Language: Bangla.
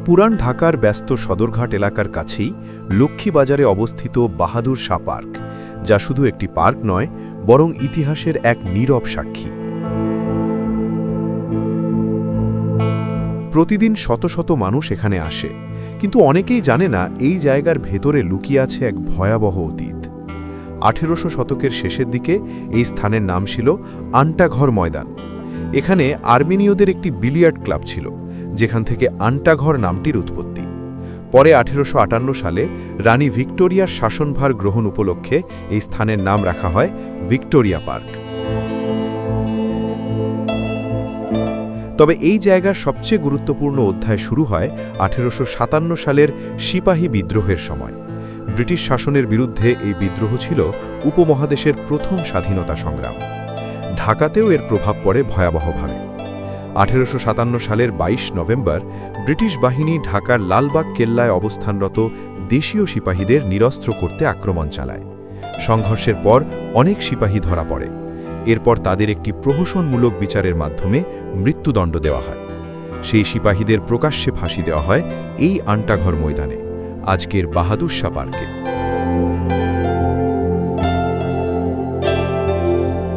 পুরান ঢাকার ব্যস্ত সদরঘাট এলাকার কাছেই লক্ষ্মীবাজারে অবস্থিত বাহাদুর শাহ পার্ক, যা শুধু একটি পার্ক নয়, বরং ইতিহাসের এক নীরব সাক্ষী। প্রতিদিন শত শত মানুষ এখানে আসে, কিন্তু অনেকেই জানে না এই জায়গার ভেতরে লুকিয়ে আছে এক ভয়াবহ অতীত। 1800 শতকের শেষের দিকে এই স্থানের নাম ছিল আন্টাঘর ময়দান। এখানে আর্মেনীয়দের একটি বিলিয়ার্ড ক্লাব ছিল, যেখান থেকে আন্টাঘর নামটির উৎপত্তি। পরে 1858 সালে রানী ভিক্টোরিয়ার শাসনভার গ্রহণ উপলক্ষে এই স্থানের নাম রাখা হয় ভিক্টোরিয়া পার্ক। তবে এই জায়গার সবচেয়ে গুরুত্বপূর্ণ অধ্যায় শুরু হয় 1857 সালের সিপাহী বিদ্রোহের সময়। ব্রিটিশ শাসনের বিরুদ্ধে এই বিদ্রোহ ছিল উপমহাদেশের প্রথম স্বাধীনতা সংগ্রাম। ঢাকাতেও এর প্রভাব পড়ে ভয়াবহভাবে। 1857 সালের 22 নভেম্বর ব্রিটিশ বাহিনী ঢাকার লালবাগ কেল্লায় অবস্থানরত দেশীয় সিপাহীদের নিরস্ত্র করতে আক্রমণ চালায়। সংঘর্ষের পর অনেক সিপাহী ধরা পড়ে। এরপর তাদের একটি প্রহসনমূলক বিচারের মাধ্যমে মৃত্যুদণ্ড দেওয়া হয়। সেই সিপাহীদের প্রকাশ্যে ফাঁসি দেওয়া হয় এই আন্টাঘর ময়দানে, আজকের বাহাদুর শাহ পার্কে।